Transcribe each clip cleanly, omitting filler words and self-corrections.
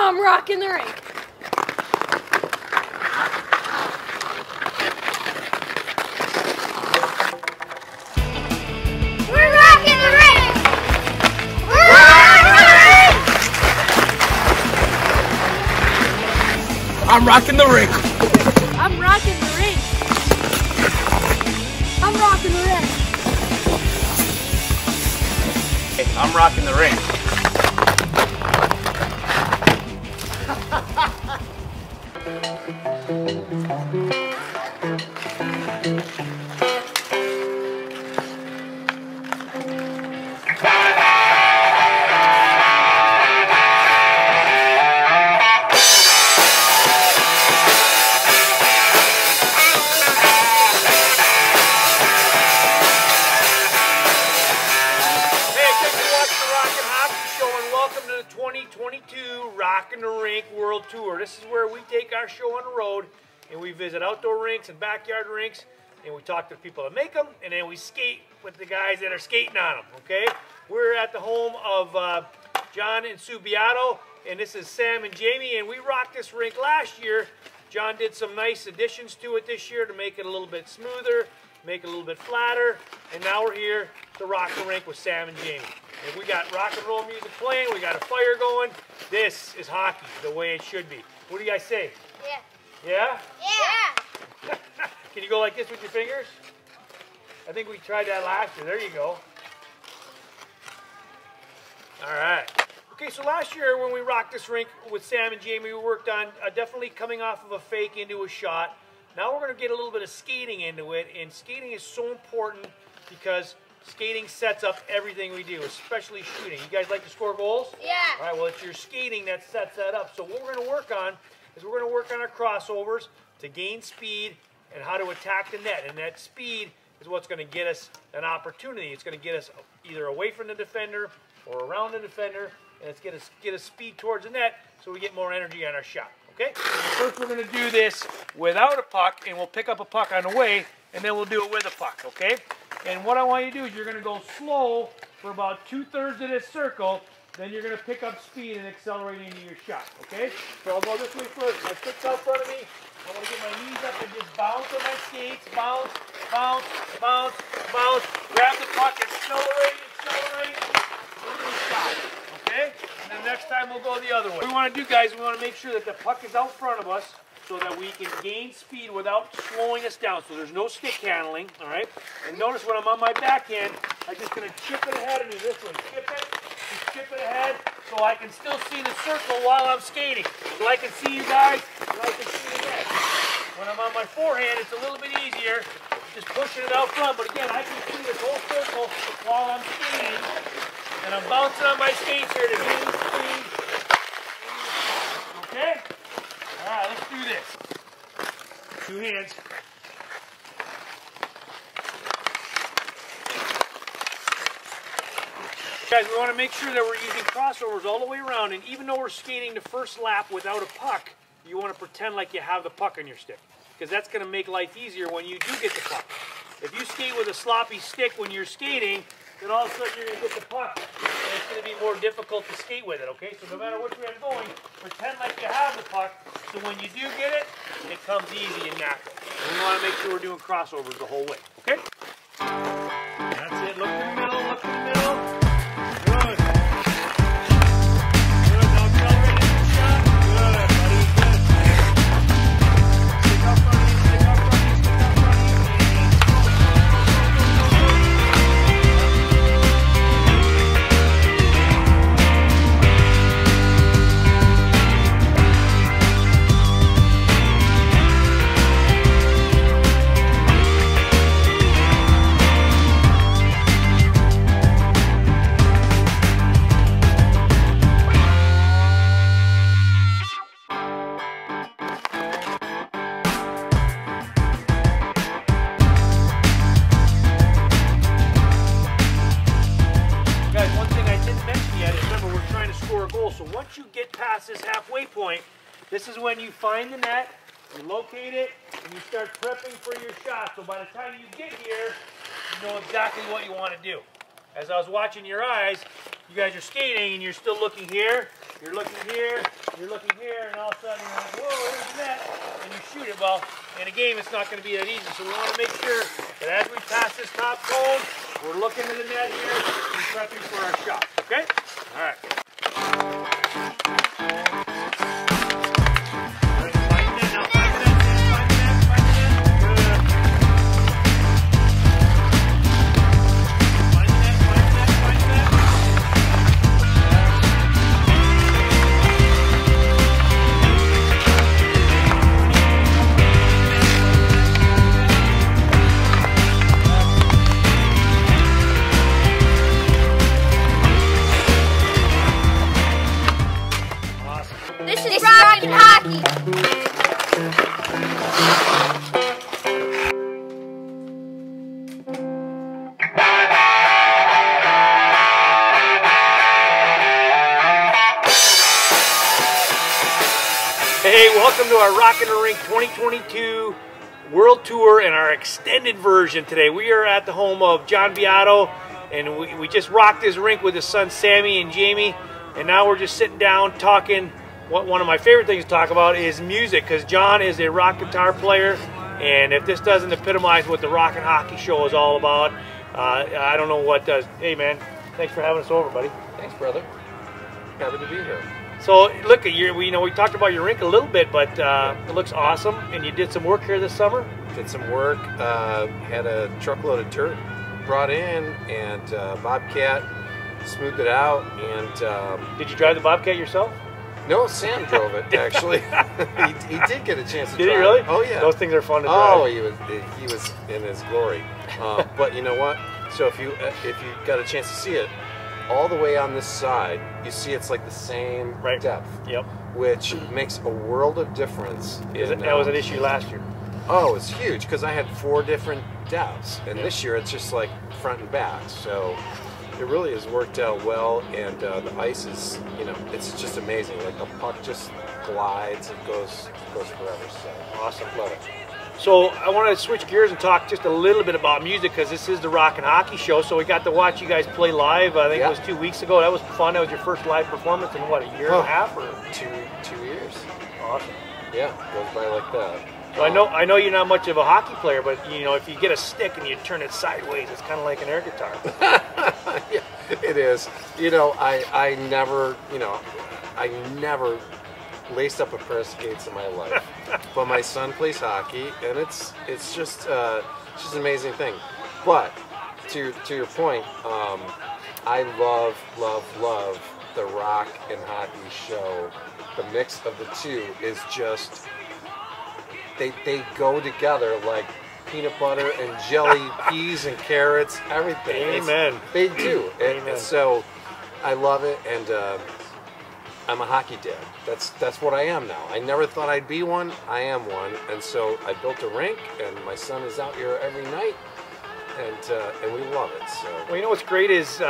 I'm rocking the rink. We're rocking the rink. We're rocking the rink. I'm rocking the rink. I'm rocking the rink. I'm rocking the rink. I'm rocking the rink. Welcome to the 2022 Rockin the Rink World Tour. This is where we take our show on the road and we visit outdoor rinks and backyard rinks and we talk to the people that make them and then we skate with the guys that are skating on them, okay? We're at the home of Jon and Sue Beato, and this is Sam and Jamie, and we rocked this rink last year. Jon did some nice additions to it this year to make it a little bit smoother, make it a little bit flatter, and now we're here to rock the rink with Sam and Jamie. And we got rock and roll music playing, we got a fire going. This is hockey, the way it should be. What do you guys say? Yeah. Yeah? Yeah. Can you go like this with your fingers? I think we tried that last year. There you go. All right. Okay, so last year when we rocked this rink with Sam and Jamie, we worked on definitely coming off of a fake into a shot. Now we're going to get a little bit of skating into it, and skating is so important because skating sets up everything we do, especially shooting. You guys like to score goals? Yeah. All right, well, it's your skating that sets that up. So what we're going to work on is we're going to work on our crossovers to gain speed and how to attack the net. And that speed is what's going to get us an opportunity. It's going to get us either away from the defender or around the defender, and it's going to get us speed towards the net so we get more energy on our shot. Okay? So first we're going to do this without a puck, and we'll pick up a puck on the way, and then we'll do it with a puck, okay? And what I want you to do is you're going to go slow for about 2/3 of this circle, then you're going to pick up speed and accelerate into your shot, okay? So I'll go this way first. My stick's out front of me. I want to get my knees up and just bounce on my skates. Bounce, bounce, bounce, bounce. Grab the puck, accelerate, accelerate, into the shot, okay? And then next time we'll go the other way. What we want to do, guys, we want to make sure that the puck is out front of us so that we can gain speed without slowing us down. So there's no stick handling, all right? And notice when I'm on my backhand, I'm just going to chip it ahead and do this one. Chip it, just chip it ahead so I can still see the circle while I'm skating. So I can see you guys and I can see the net. When I'm on my forehand, it's a little bit easier, just pushing it out front. But again, I can see this whole circle while I'm skating. And I'm bouncing on my skates here to gain speed. Okay? All right, let's do this. 2 hands. Guys, we want to make sure that we're using crossovers all the way around, and even though we're skating the first lap without a puck, you want to pretend like you have the puck on your stick, because that's going to make life easier when you do get the puck. If you skate with a sloppy stick when you're skating, then all of a sudden you're going to get the puck, and it's going to be more difficult to skate with it, okay? So no matter which way I'm going, pretend like you have the puck, so when you do get it, it comes easy and natural. And we want to make sure we're doing crossovers the whole way, okay? That's it. Look to the middle, look to the middle. Good. Good. Now accelerate into the shot. Good, buddy. Good. Stick up front of you, stick up front of you, stick up front of you. So once you get past this halfway point, this is when you find the net, you locate it, and you start prepping for your shot. So by the time you get here, you know exactly what you want to do. As I was watching your eyes, you guys are skating and you're still looking here, you're looking here, you're looking here, and all of a sudden you're like, whoa, there's the net, and you shoot it. Well, in a game, it's not going to be that easy. So we want to make sure that as we pass this top cone, we're looking to the net here and prepping for our shot. Okay? All right. This is Rockin' Hockey. Hey, welcome to our Rockin the Rink 2022 World Tour and our extended version today. We are at the home of Jon Beato, and we just rocked his rink with his sons Sammy and Jamie, and now we're just sitting down talking. One of my favorite things to talk about is music, because Jon is a rock guitar player, and if this doesn't epitomize what the Rockin' Hockey Show is all about, I don't know what does. Hey man, thanks for having us over, buddy. Thanks, brother. Happy to be here. So look at you. We talked about your rink a little bit, but it looks awesome, and you did some work here this summer. Did some work. Had a truckload of dirt brought in, and Bobcat smoothed it out. And did you drive the Bobcat yourself? no, Sam drove it actually. he did get a chance to Did drive. he really? It. Oh yeah. Those things are fun to drive. Oh, he was in his glory. But you know what? So if you got a chance to see it, all the way on this side, you see it's like the same depth. Yep. Which makes a world of difference. That was an issue last year. Oh, it's huge because I had 4 different depths, and this year it's just like front and back. So it really has worked out well, and the ice is, it's just amazing. Like the puck just glides, it goes forever. So Awesome. love it. So I want to switch gears and talk just a little bit about music, because this is the Rockin' Hockey Show. So we got to watch you guys play live. I think it was 2 weeks ago. That was fun. That was your first live performance in what, a year and a half, or 2 years. Awesome. Yeah, goes by like that. So I know you're not much of a hockey player, but if you get a stick and you turn it sideways, it's kind of like an air guitar. Yeah, it is. I never laced up a pair of skates in my life, but my son plays hockey, and it's just an amazing thing. But to your point, I love the rock and hockey show. The mix of the two is just they go together like peanut butter and jelly, peas and carrots, everything. Amen. They do. And so I love it, and I'm a hockey dad. That's what I am now. I never thought I'd be one. I am one, and so I built a rink, and my son is out here every night, and we love it. So Well, what's great is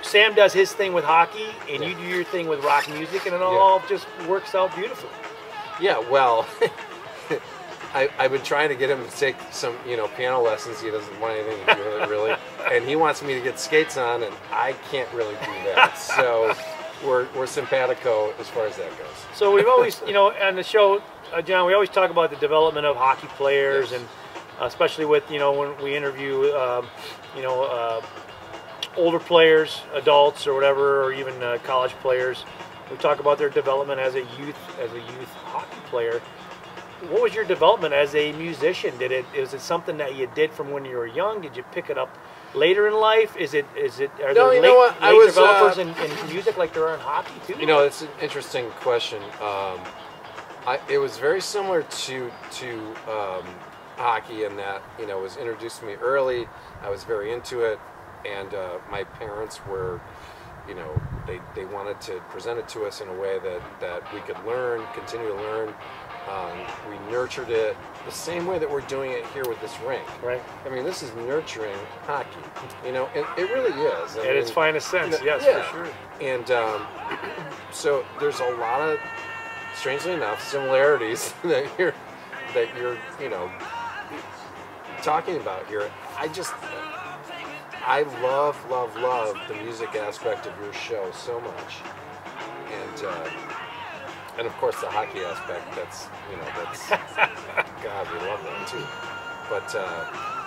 Sam does his thing with hockey, and you do your thing with rock music, and it all just works out beautifully. yeah, well. I've been trying to get him to take some, piano lessons. He doesn't want anything to do with it, really. And he wants me to get skates on, and I can't really do that. So we're simpatico as far as that goes. So we've always, on the show, Jon, we always talk about the development of hockey players, and especially with, when we interview, older players, adults or whatever, or even college players. We talk about their development as a youth hockey player. What was your development as a musician? Was it something that you did from when you were young? Did you pick it up later in life? Are there late developers in music like there are in hockey too? It's an interesting question. It was very similar to hockey in that, it was introduced to me early. I was very into it, and my parents were, they wanted to present it to us in a way that we could continue to learn. We nurtured it the same way that we're doing it here with this rink. Right. I mean, this is nurturing hockey. It really is. At its finest sense, yes, for sure. And so there's a lot of, strangely enough, similarities that you're talking about here. I love the music aspect of your show so much. And And of course the hockey aspect, that's God, we love that too. But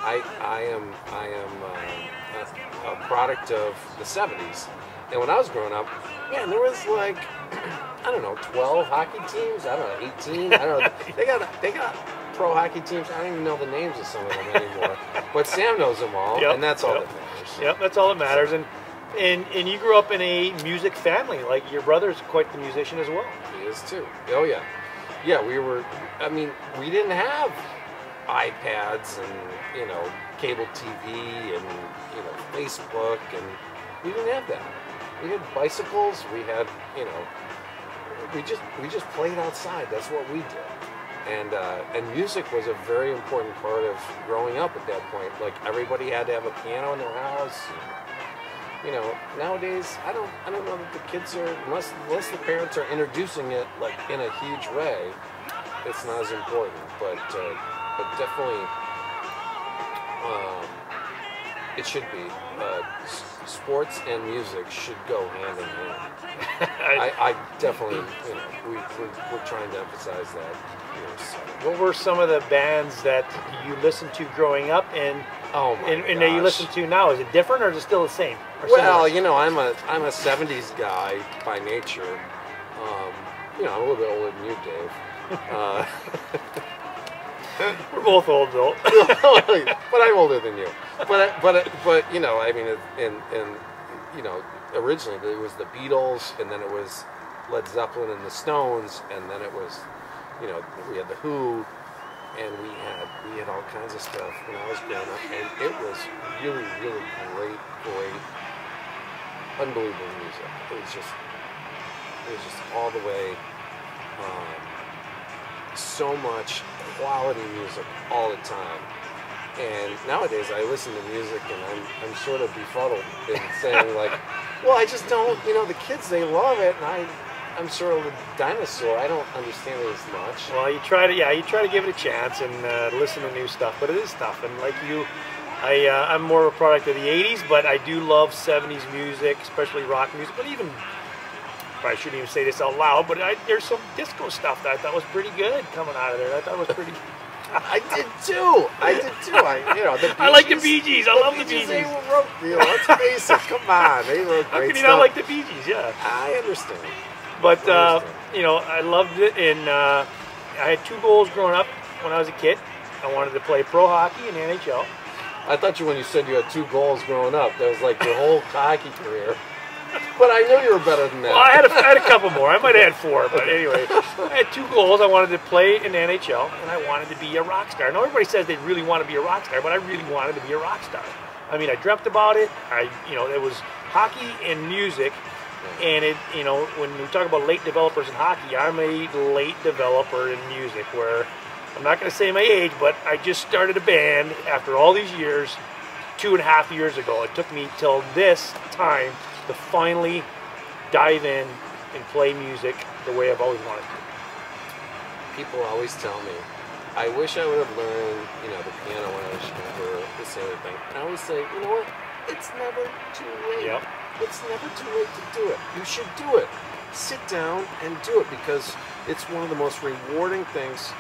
I am a product of the 70s. And when I was growing up, man, there was like, I don't know, 12 hockey teams. I don't know, 18. I don't know. They got pro hockey teams. I don't even know the names of some of them anymore. But Sam knows them all, and that's all that matters. Yep, that's all that matters. And you grew up in a music family. Like your brother's quite the musician as well. He is too. Oh yeah, yeah. We were. I mean, we didn't have iPads and cable TV and Facebook, and we didn't have that. We had bicycles. We had we just played outside. That's what we did. And music was a very important part of growing up at that point. Like everybody had to have a piano in their house. Nowadays I don't know that the kids are, unless the parents are introducing it like in a huge way, it's not as important. But definitely it should be. Sports and music should go hand in hand. I definitely, we're trying to emphasize that. What were some of the bands that you listened to growing up and that you listen to now? Is it different or is it still the same? Well, I'm a 70s guy by nature. I'm a little bit older than you, Dave. We're both old though. But I'm older than you. But I mean, originally it was the Beatles, and then it was Led Zeppelin and the Stones, and then it was, we had the Who, and we had all kinds of stuff when I was growing up, and it was really, really great, unbelievable music. It was just all the way. So much quality music all the time. And nowadays I listen to music and I'm sort of befuddled in saying like, well, I just don't, the kids, they love it, and I'm sort of a dinosaur. I don't understand it as much. Well, you try to give it a chance and listen to new stuff, but it is tough. And like you, I'm more of a product of the 80s, but I do love 70s music, especially rock music, but even, I shouldn't even say this out loud, but there's some disco stuff that I thought was pretty good coming out of there. I thought it was pretty. I did too. I like the Bee Gees. I love the Bee Gees. They wrote, let's face it. Come on, they wrote great How can you stuff. not like the Bee Gees? Yeah. I understand. But I loved it, and I had two goals growing up when I was a kid. I wanted to play pro hockey in the NHL. I thought when you said you had 2 goals growing up, that was like your whole hockey career. But I knew you were better than that. Well, I had a couple more. I might have had 4, but anyway, I had 2 goals. I wanted to play in the NHL, and I wanted to be a rock star. Now everybody says they really want to be a rock star, but I really wanted to be a rock star. I mean, I dreamt about it. It was hockey and music, and when we talk about late developers in hockey, I'm a late developer in music. Where I'm not going to say my age, but I just started a band after all these years, 2.5 years ago. It took me till this time to finally dive in and play music the way I've always wanted to. People always tell me, I wish I would have learned, the piano when I was younger, this other thing. And I always say, you know what? It's never too late. Yep. It's never too late to do it. You should do it. Sit down and do it, because it's one of the most rewarding things.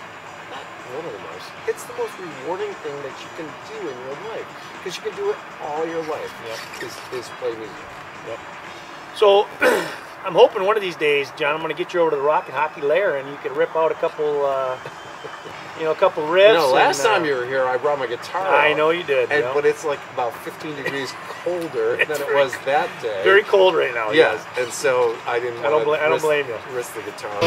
Not one of the most. It's the most rewarding thing that you can do in your life, because you can do it all your life. Yep. Is play music. Yep. So I'm hoping one of these days, John, I'm going to get you over to the Rockin' Hockey Lair, and you can rip out a couple, a couple riffs. Last time you were here, I brought my guitar. I know you did. But it's like about 15 degrees colder than it was that day. Very cold right now. Yes, and so I didn't. I don't blame you. Risk the guitar.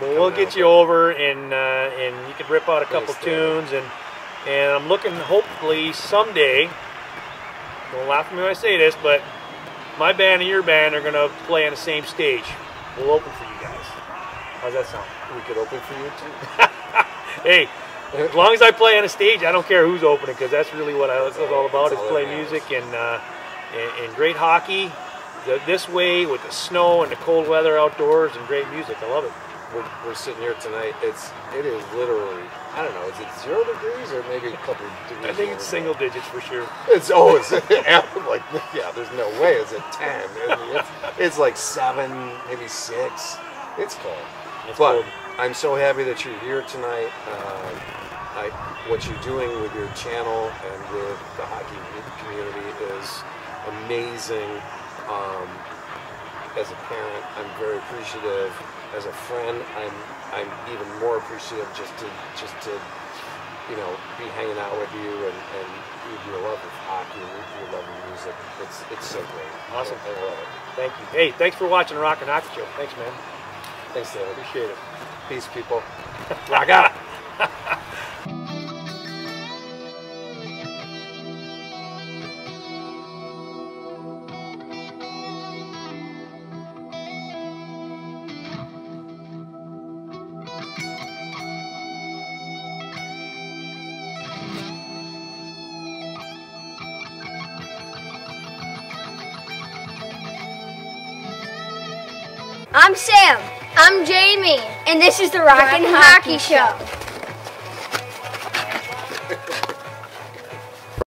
We'll get you over, and you can rip out a couple tunes, and And I'm looking, hopefully, someday, don't laugh at me when I say this, but my band and your band are going to play on the same stage. We'll open for you guys. How's that sound? We could open for you too. Hey, as long as I play on a stage, I don't care who's opening, because that's really what it's all about, is play music and great hockey this way with the snow and the cold weather outdoors and great music. I love it. We're sitting here tonight. It is literally, I don't know, is it 0 degrees or maybe a couple degrees? I think it's single digits for sure. It's like, yeah, there's no way. It's at 10. I mean, it's like 7, maybe 6. It's cold. But I'm so happy that you're here tonight. What you're doing with your channel and with the hockey community is amazing. As a parent, I'm very appreciative. As a friend, I'm even more appreciative just to you know, be hanging out with you and with your love of hockey and your love of music. It's so great. Awesome. I love it. Thank you. Hey, thanks for watching the Rock and Hockey Show. Thanks, man. Thanks, David. Appreciate it. Peace, people. Rock out. I'm Sam. I'm Jamie. And this is the Rockin' Hockey Show.